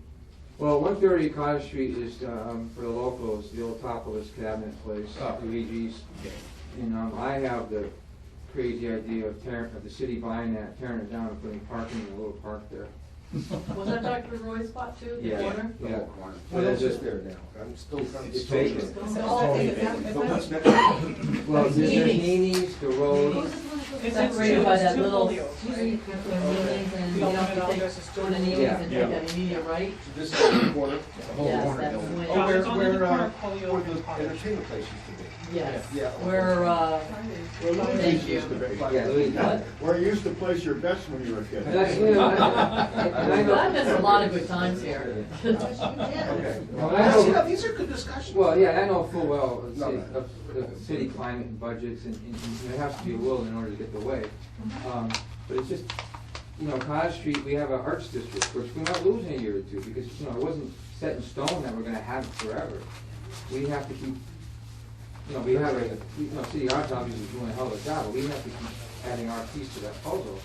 well, 130 Cottage Street is, for the locals, the old Topolis cabinet place, Oh. Luigi's. Okay. And, I have the crazy idea of the city buying that, tearing it down and putting parking in a little park there. Was that Dr. Roy's spot too, the Yeah. corner? The Yeah. whole corner. What else There's is there now? I'm still trying to. It's vacant. Oh, is it- But what's next? Well, there's Nini's, the road, It's Separated by that two little folios, street, right? and you don't have to take, go to Nini's Yeah. and take that immediate right. This is the corner. The whole Yes, corner that's building. when- Oh, It's on the corner of where Polio and the Cottage. entertainment place used to be. Yes, Yeah. where, thank you. yeah, Luigi. What? Where you used to place your bets when you were a kid. And I, you know, and I know. I missed a lot of good times here. Okay. Well, I know- These are good discussions. Well, yeah, I know full well No, no. of the city climate and budgets, and there has to be a will in order to get the way. But it's just, you know, Cottage Street, we have an arts district, which we might lose in a year or two, because, you know, it wasn't set in stone that we're gonna have it forever. We have to keep, you know, we have a, you know, city arts obviously is doing a hell of a job, but we have to keep adding our piece to that puzzle.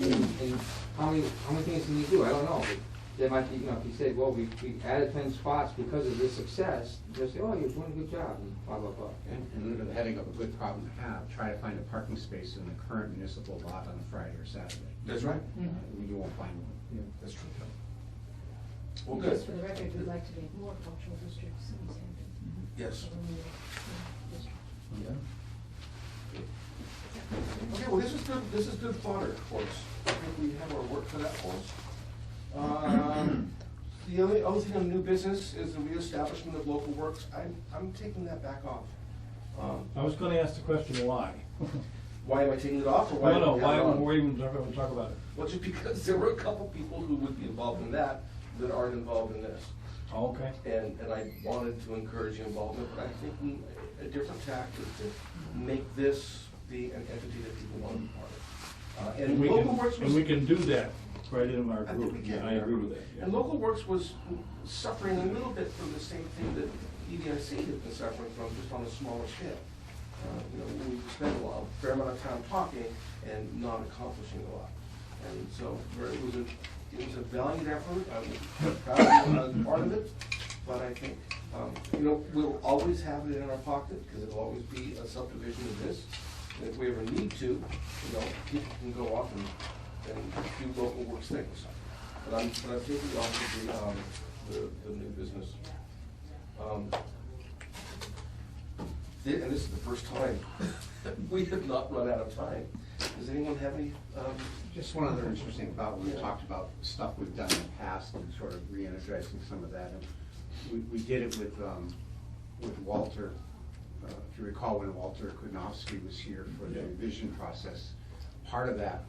And how many things can you do? I don't know, but there might be, you know, if you said, well, we added 10 spots because of this success, they'll say, oh, you're doing a good job, and blah, blah, blah. And under the heading of a good problem to have, try to find a parking space in the current municipal lot on a Friday or Saturday. That's right. You won't find one. That's true. Well, good. Just for the record, we'd like to make more cultural districts in Easthampton. Yes. Yeah. Okay, well, this is good fodder for us. I think we have our work cut out for us. The only other thing on new business is the reestablishment of local works. I'm taking that back off. I was gonna ask the question, why? Why am I taking it off, or why? No, don't we have why it on? we're even talk about it? Well, just because there were a couple people who would be involved in that aren't involved in this. Okay. And I wanted to encourage your involvement, but I think a different tack is to make this be an entity that people want to be part of. And we Local can, Works was. and we can do that right in our I think group. we can. I agree with that. yeah. And Local Works was suffering a little bit from the same thing that EDIC has been suffering from, just on a smaller scale. You know, we spent a fair amount of time talking and not accomplishing a lot. And so it was a valiant effort. I'm proud to be part of it. But I think, you know, we'll always have it in our pocket, because it'll always be a subdivision of this. And if we ever need to, you know, people can go off and do local works things. But I'm taking off the new business. And this is the first time we have not run out of time. Does anyone have any? Just one other interesting thought, when we talked about stuff we've done in the past and sort of re-energizing some of that. And we did it with Walter. If you recall, when Walter Kudnowski was here for the revision process, part of that,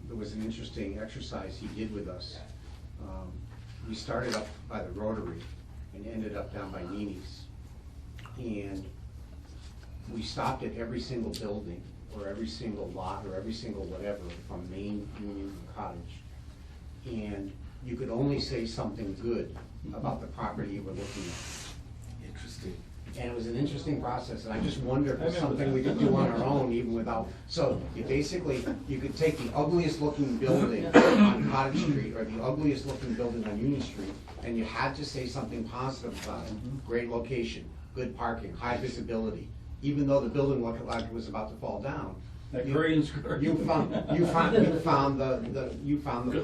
there was an interesting exercise he did with us. We started up by the Rotary and ended up down by Nini's. And we stopped at every single building, or every single lot, or every single whatever, from Main, Union, and Cottage. And you could only say something good about the property you were looking at. Interesting. And it was an interesting process, and I just wonder if it's I remember something we that. could do on our own, even without, so you basically, you could take the ugliest looking building on Cottage Street, or the ugliest looking building on Union Street, and you had to say something positive about it. Great location, good parking, high visibility, even though the building looked like it was about to fall down. That Korean skirt. You found the Good positive.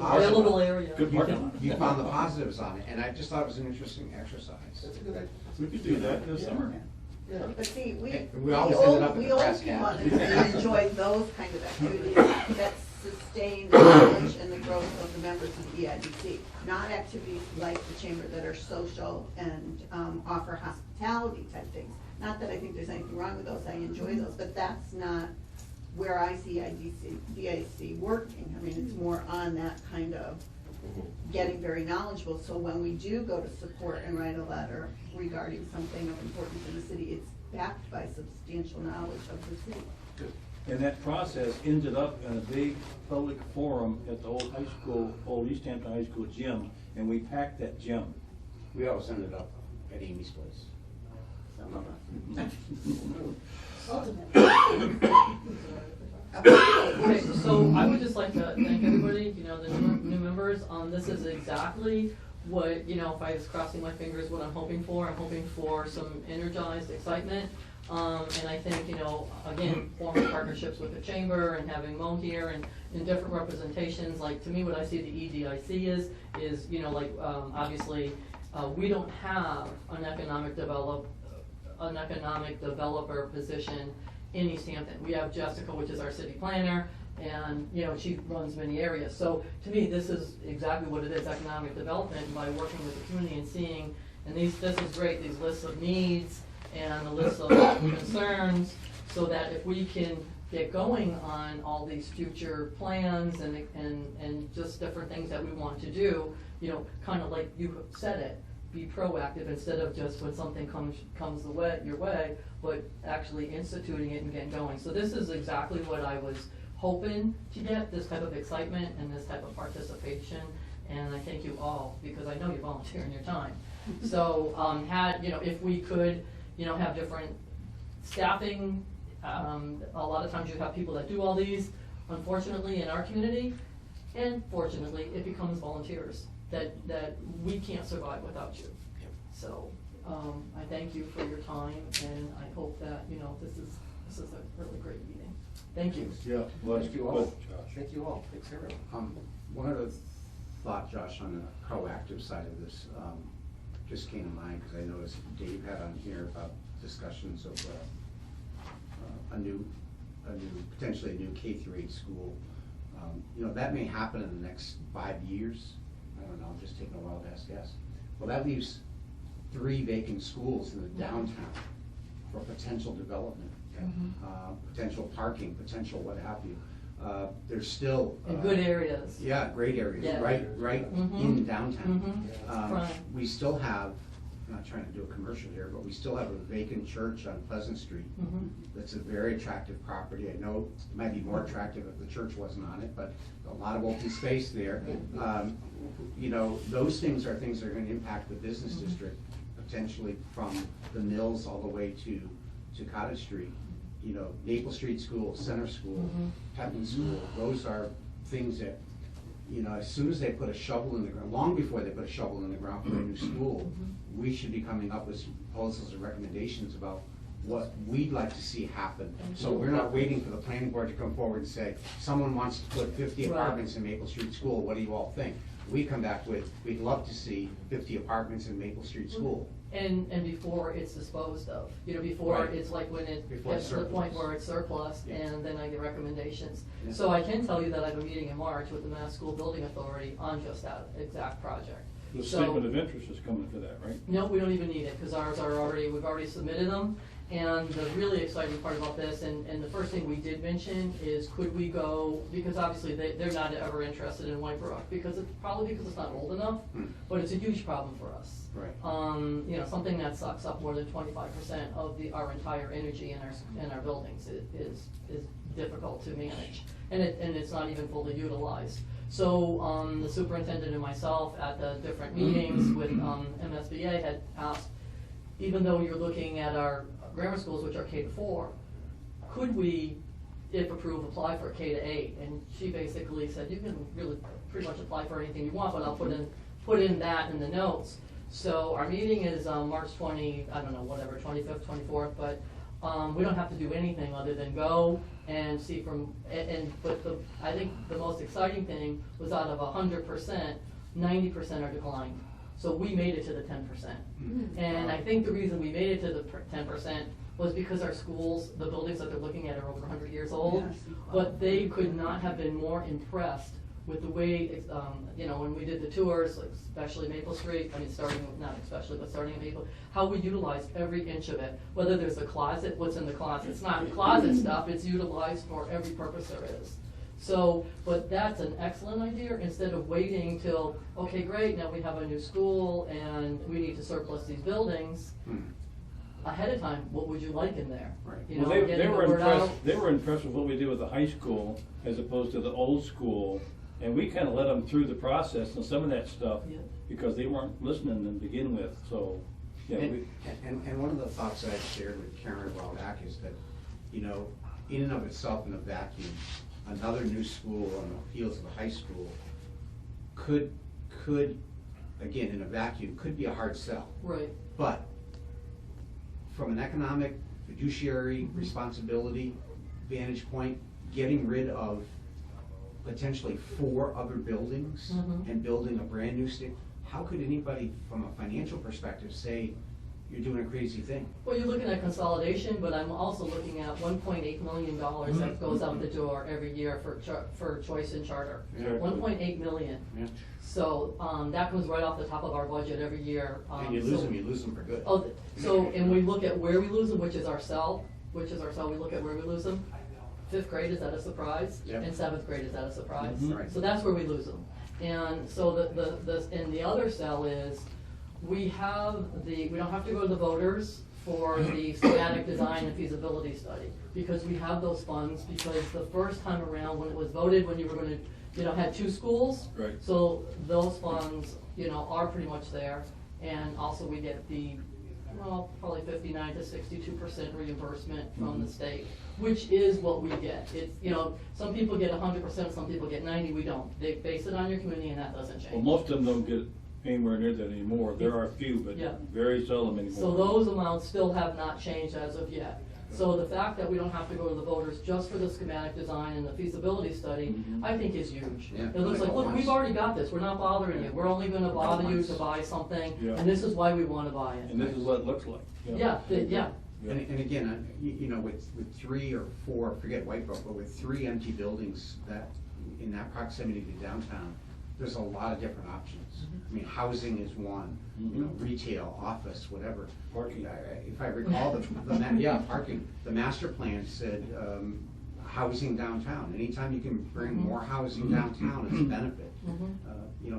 Available area. Good parking lot. You found the positives on it, and I just thought it was an interesting exercise. That's a good idea. We could do that in the summer. Yeah. But see, We always ended up in the press we cap. enjoy those kind of activities that sustain the knowledge and the growth of the members of the EIDC. Not activities like the chamber that are social and offer hospitality type things. Not that I think there's anything wrong with those, I enjoy those, but that's not where I see DIC working. I mean, it's more on that kind of getting very knowledgeable, so when we do go to support and write a letter regarding something of importance in the city, it's backed by substantial knowledge of the city. And that process ended up in a big public forum at the old high school, old Easthampton High School gym, and we packed that gym. We always ended up at Amy's place. Okay, so I would just like to thank everybody, you know, the new members. This is exactly what, you know, if I was crossing my fingers, what I'm hoping for. I'm hoping for some energized excitement. And I think, you know, again, forming partnerships with the chamber and having Mo here and in different representations. Like, to me, what I see the EDIC is, you know, like, obviously, we don't have an economic developer position in Easthampton. We have Jessica, which is our city planner, and, you know, she runs many areas. So to me, this is exactly what it is, economic development, and by working with the community and seeing, and this is great, these lists of needs and a list of concerns, so that if we can get going on all these future plans and just different things that we want to do, you know, kind of like you said it, be proactive instead of just when something comes your way, but actually instituting it and getting going. So this is exactly what I was hoping to get, this type of excitement and this type of participation. And I thank you all, because I know you're volunteering your time. So you know, if we could, you know, have different staffing, a lot of times you have people that do all these, unfortunately, in our community, and fortunately, it becomes volunteers that we can't survive without you. So I thank you for your time, and I hope that, you know, this is a really great meeting. Thank you. Yeah. Thank you all. Thank you all. Thanks, everyone. One other thought, Josh, on the proactive side of this, just came to mind, because I noticed Dave had on here about discussions of potentially a new K-8 school. You know, that may happen in the next 5 years. I don't know, I'm just taking a wild ass guess. Well, that leaves 3 vacant schools in the downtown for potential development, potential parking, potential what have you. There's still In good areas. yeah, great areas, Yeah. right in downtown. Right. We still have, I'm not trying to do a commercial here, but we still have a vacant church on Pleasant Street. That's a very attractive property. I know it might be more attractive if the church wasn't on it, but a lot of open space there. You know, those things are things that are gonna impact the business district, potentially from the Mills all the way to Cottage Street. You know, Maple Street School, Center School, Putnam School, those are things that, you know, as soon as they put a shovel in the ground, long before they put a shovel in the ground for a new school, we should be coming up with some proposals and recommendations about what we'd like to see happen. So we're not waiting for the planning board to come forward and say, someone wants to put 50 Right. apartments in Maple Street School, what do you all think? We come back with, we'd love to see 50 apartments in Maple Street School. And before it's disposed of, you know, before Right. it's like when it Before gets it's to the point surplus. where it's surplus, Yeah. and then I get recommendations. Yeah. So I can tell you that I have a meeting in March with the Mass School Building Authority on just that exact project. The So- statement of interest is coming for that, right? No, we don't even need it, because ours are already, we've already submitted them. And the really exciting part about this, and the first thing we did mention is, could we go, because obviously they're not ever interested in White Brook, because it's it's not old enough, but it's a huge problem for us. Right. You know, something that sucks up more than 25% of our entire energy in our buildings is difficult to manage, and it's not even fully utilized. So the superintendent and myself at the different meetings with MSBA had asked, even though you're looking at our grammar schools, which are K-4, could we, if approved, apply for K-8? And she basically said, you can really pretty much apply for anything you want, but I'll put in that in the notes. So our meeting is March 20, I don't know, whatever, 25th, 24th, but we don't have to do anything other than go and see from, but I think the most exciting thing was out of 100%, 90% are declined. So we made it to the 10%. And I think the reason we made it to the 10% was because our schools, the buildings that they're looking at are over 100 years old, but they could not have been more impressed with the way, when we did the tours, like especially Maple Street, I mean, not especially, but starting at Maple, how we utilized every inch of it. Whether there's a closet, what's in the closet. It's not closet stuff, it's utilized for every purpose there is. So, but that's an excellent idea, instead of waiting till, okay, great, now we have a new school and we need to surplus these buildings. Ahead of time, what would you like in there? Right. You know, Well, they getting were the word impressed, out. they were impressed with what we did with the high school as opposed to the old school. And we kind of led them through the process and some of that stuff Yeah. because they weren't listening to begin with, so, yeah. And one of the thoughts that I shared with Karen a while back is that, in and of itself in a vacuum, another new school on the heels of a high school could, again, in a vacuum, could be a hard sell. Right. But from an economic, fiduciary responsibility vantage point, getting rid of potentially 4 other buildings and building a brand new state, how could anybody from a financial perspective say you're doing a crazy thing? Well, you're looking at consolidation, but I'm also looking at $1.8 million that goes out the door every year for choice and charter. Yeah. 1.8 million. Yeah. So that comes right off the top of our budget every year. And you lose them for good. Oh, so, and we look at where we lose them, which is our cell, we look at where we lose them. 5th grade, is that a surprise? Yep. And 7th grade, is that a surprise? Right. So that's where we lose them. And so and the other cell is, we don't have to go to the voters for the schematic design and feasibility study, because we have those funds, because the first time around when it was voted, when you were gonna, had 2 schools. Right. So those funds, are pretty much there, and also we get probably 59 to 62% reimbursement from the state, which is what we get. It's, some people get 100%, some people get 90, we don't. They base it on your community, and that doesn't change. Well, most of them don't get anywhere near that anymore. There are a few, but Yeah. very seldom anymore. So those amounts still have not changed as of yet. So the fact that we don't have to go to the voters just for the schematic design and the feasibility study, I think is huge. Yeah. It looks like, look, we've already got this, we're not bothering you, we're only gonna bother you to buy something, Yeah. and this is why we wanna buy it. And this is what it looks like. Yeah, yeah. And again, with 3 or 4, forget White Brook, but with 3 empty buildings that, in that proximity to downtown, there's a lot of different options. I mean, housing is one, retail, office, whatever. Parking. If I recall, parking. The master plan said, housing downtown. Anytime you can bring more housing downtown, it's a benefit.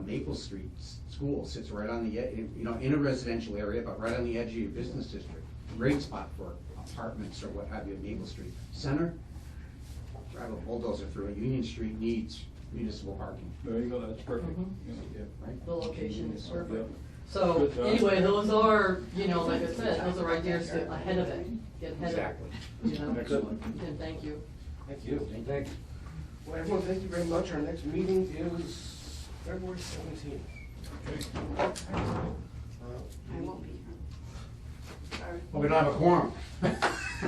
Maple Street School sits right on the edge, in a residential area, but right on the edge of your business district. Great spot for apartments or what have you, Maple Street. Center, drive a bulldozer through it. Union Street needs municipal parking. There you go, that's perfect. Yeah, right? The location is perfect. Yeah. So, Good job. anyway, those are, like I said, those are ideas to get ahead of it, get ahead Exactly. of it, Excellent. And thank you. Thank you. Thanks. Well, everyone, thank you very much. Our next meeting is February 17th. I won't be here. Sorry. Well, we don't have a quorum.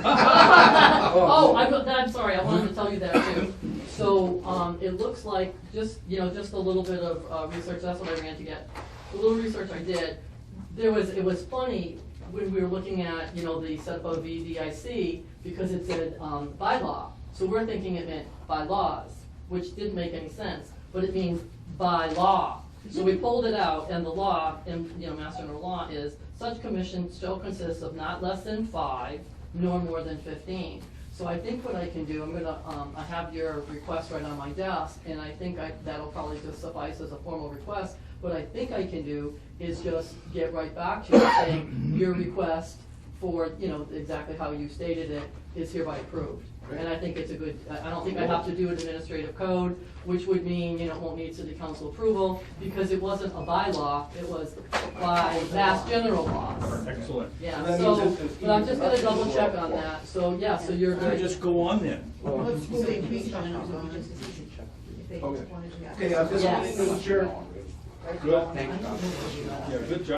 Oh, I'm sorry, I wanted to tell you that too. So, it looks like, just a little bit of research, that's what I ran to get. The little research I did, it was funny when we were looking at, the setup of VDIC, because it said, by law. So we're thinking it meant by laws, which didn't make any sense, but it means by law. So we pulled it out, and the law, and Mass General Law is, such commission shall consist of not less than 5, nor more than 15. So I think what I can do, I have your request right on my desk, and I think that'll probably just suffice as a formal request. What I think I can do is just get right back to you saying your request for, exactly how you stated it is hereby approved. And I think it's a good, I don't think I have to do an administrative code, which would mean, you know, it won't need city council approval, because it wasn't a bylaw, it was by mass general laws. Excellent. Yeah, So that so, means it's but I'm just gonna even double more check on approval. that, so, yeah, so you're So good. just go on then. Let's move it, we Just can as go on. easy, if they Okay. just wanted to. Okay, this Yes. meeting is adjourned. Good. Thanks, Tom. Yeah, good job.